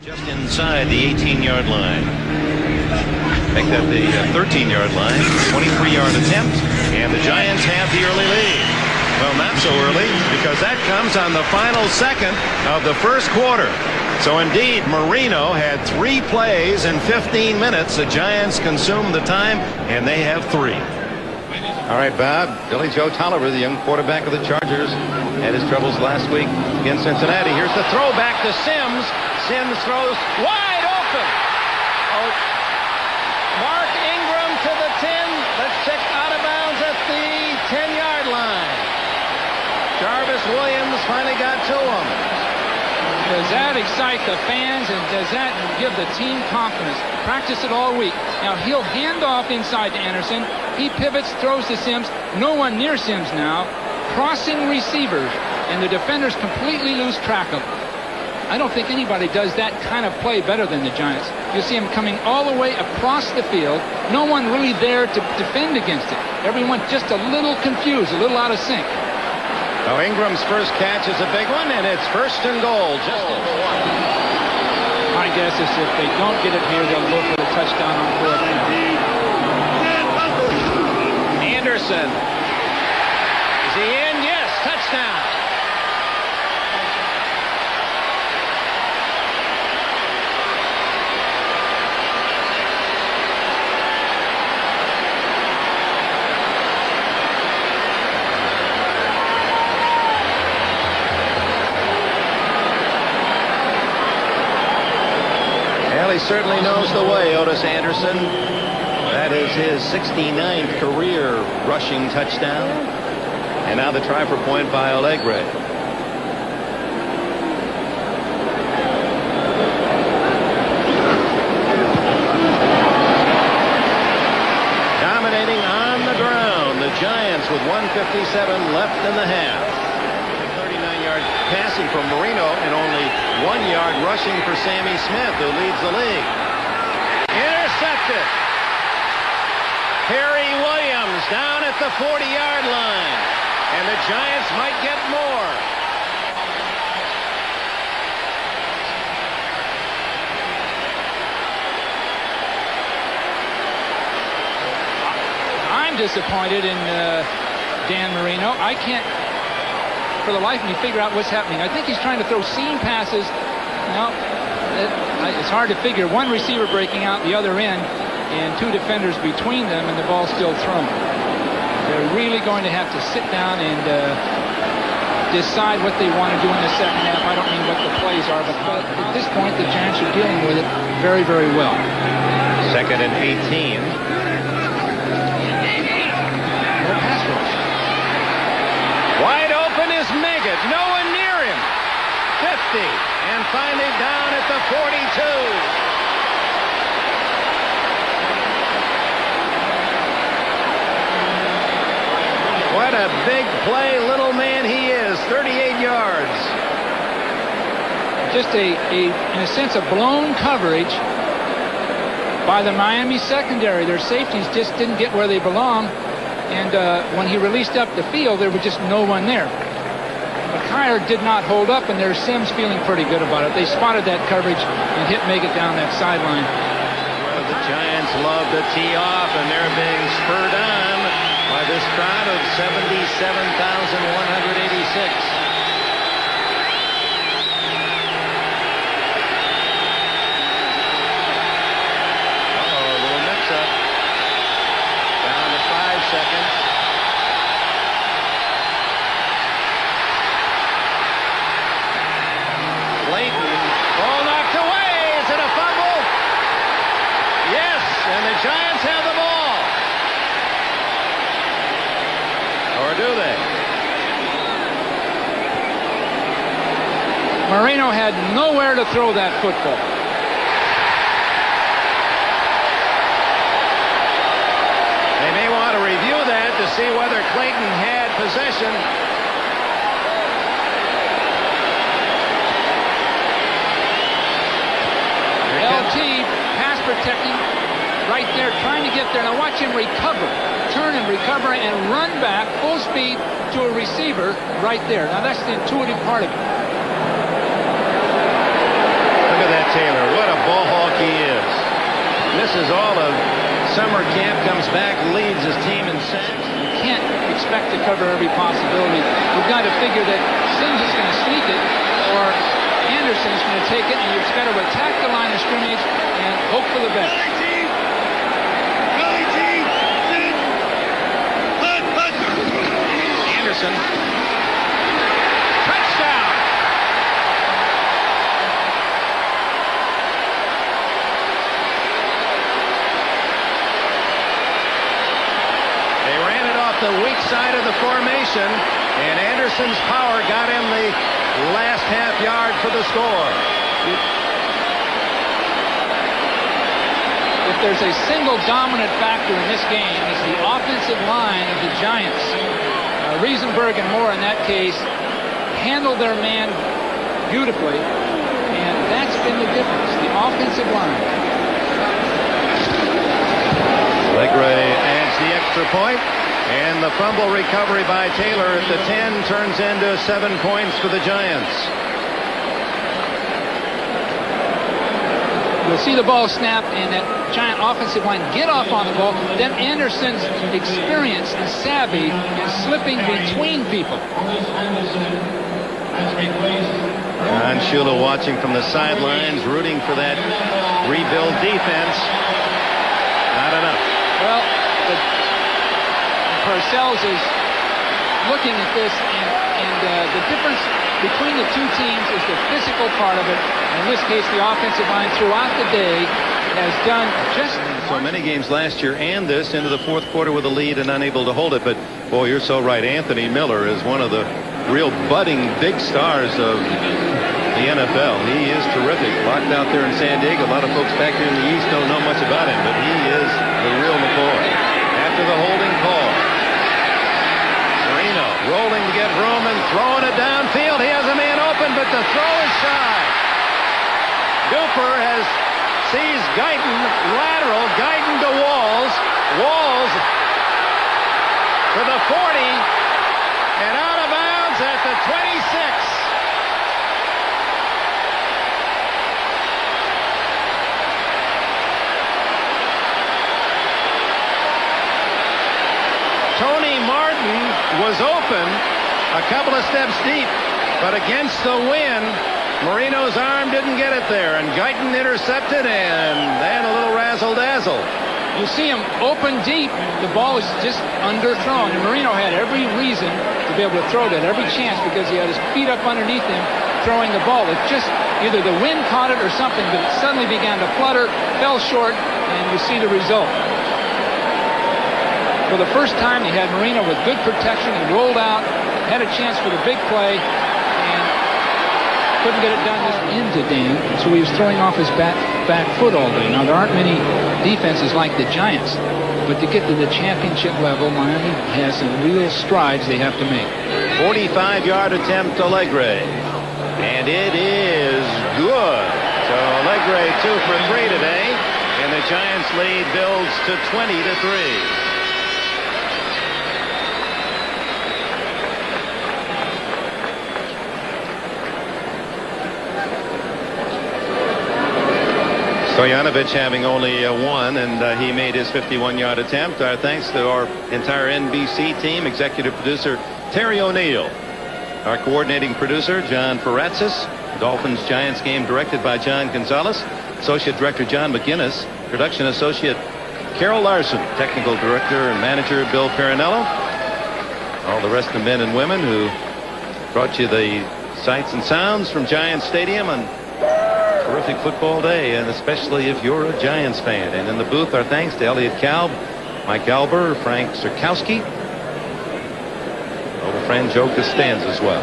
Just inside the 18-yard line. Make that the 13-yard line. 23-yard attempt, and the Giants have the early lead. Well, not so early, because that comes on the final second of the first quarter. So indeed, Marino had 3 plays in 15 minutes. The Giants consumed the time, and they have 3. All right, Bob. Billy Joe Tolliver, the young quarterback of the Chargers, had his troubles last week against Cincinnati. Here's the throw back to Sims. Sims throws wide open. Oh, Mark Ingram to the 10. Let's check out of bounds at the 10-yard line. Jarvis Williams finally got to him. Does that excite the fans, and does that give the team confidence? Practice it all week. Now he'll hand off inside to Anderson. He pivots, throws to Sims. No one near Sims now. Crossing receivers, and the defenders completely lose track of him. I don't think anybody does that kind of play better than the Giants. You see him coming all the way across the field. No one really there to defend against it. Everyone just a little confused, a little out of sync. Now Ingram's first catch is a big one, and it's 1st and goal. Just over 1. My guess is if they don't get it here, they'll go for the touchdown on 4th down. Anderson. Is he in? Yes, touchdown. He certainly knows the way, Otis Anderson. That is his 69th career rushing touchdown. And now the try for point by Allegre. Dominating on the ground, the Giants with 1:57 left in the half. 39-yard passing from Marino and only 1 yard rushing for Sammy Smith, who leads the league. Intercepted. Harry Williams down at the 40-yard line. And the Giants might get more. I'm disappointed in Dan Marino. I can't for the life of me figure out what's happening. I think he's trying to throw seam passes. Now, it's hard to figure. One receiver breaking out the other end and 2 defenders between them, and the ball's still thrown. They're really going to have to sit down and decide what they want to do in the second half. I don't mean what the plays are, but at this point, the Giants are dealing with it very, very well. 2nd and 18. No pass rush. Wide open is Meggett. No one near him. 50. And finally down at the 42. What a big play little man he is. 38 yards. Just in a sense, a blown coverage by the Miami secondary. Their safeties just didn't get where they belong. And when he released up the field, there was just no one there. McKyer did not hold up, and there's Sims feeling pretty good about it. They spotted that coverage and hit Meggett down that sideline. Well, the Giants love to tee off, and they're being spurred on by this crowd of 77,186. Seconds. Clayton, ball knocked away. Is it a fumble? Yes, and the Giants have the ball. Or do they? Marino had nowhere to throw that football. They may want to review that to see whether Clayton had possession. LT pass protecting right there, trying to get there. Now watch him recover, turn and recover, and run back full speed to a receiver right there. Now that's the intuitive part of it. Look at that Taylor. What a ball hawk he is. Misses all of summer camp, comes back, leads his team in sacks. You can't expect to cover every possibility. You've got to figure that Sims is going to sneak it, or Anderson's going to take it, and you've got to attack the line of scrimmage and hope for the best. Anderson. Touchdown! They ran it off the weak side of the formation, and Anderson's power got him the last half yard for the score. If there's a single dominant factor in this game, it's the offensive line of the Giants. Riesenberg and Moore in that case handled their man beautifully, and that's been the difference, the offensive line. Legray adds the extra point, and the fumble recovery by Taylor at the 10 turns into 7 points for the Giants. You'll see the ball snap and that Giant offensive line get off on the ball. Then Anderson's experience and savvy in slipping between people. John Shula watching from the sidelines, rooting for that rebuild defense. Not enough. Well, Parcells is looking at this, and the difference between the two teams is the physical part of it. In this case, the offensive line throughout the day has done just so many games last year and this into the fourth quarter with a lead and unable to hold it. But boy, you're so right. Anthony Miller is one of the real budding big stars of the NFL. He is terrific. Locked out there in San Diego. A lot of folks back here in the East don't know much about him, but he is the real McCoy. After the holding call, Marino rolling to get room and throwing it downfield. He has a man open, but the throw is shy. Duper sees Guyton lateral. Guyton to Walls. Walls to the 40 and out of bounds at the 26. Tony Martin was open a couple of steps deep, but against the wind, Marino's arm didn't get it there, and Guyton intercepted, and then a little razzle-dazzle. You see him open deep. The ball was just underthrown, and Marino had every reason to be able to throw that, every chance, because he had his feet up underneath him throwing the ball. It just, either the wind caught it or something, but it suddenly began to flutter, fell short, and you see the result. For the first time, he had Marino with good protection. He rolled out, had a chance for the big play, and couldn't get it done this into Dan, so he was throwing off his back foot all day. Now, there aren't many defenses like the Giants, but to get to the championship level, Miami has some real strides they have to make. 45-yard attempt to Legray, and it is good. So Legray 2 for 3 today, and the Giants lead builds to 20-3. Stojanovic having only one, and he made his 51-yard attempt. Our thanks to our entire NBC team, executive producer Terry O'Neill, our coordinating producer John Ferratzis, Dolphins Giants game directed by John Gonzalez, associate director John McGinnis, production associate Carol Larson, technical director and manager Bill Parinello, all the rest of the men and women who brought you the sights and sounds from Giants Stadium on terrific football day, and especially if you're a Giants fan. And in the booth, our thanks to Elliot Kalb, Mike Alber, Frank Zerkowski, old friend Joe Costanza as well.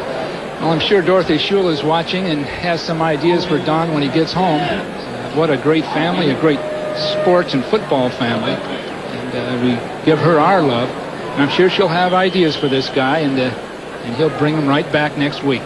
Well, I'm sure Dorothy Shula is watching and has some ideas for Don when he gets home. What a great family, a great sports and football family. And we give her our love. And I'm sure she'll have ideas for this guy, and he'll bring them right back next week.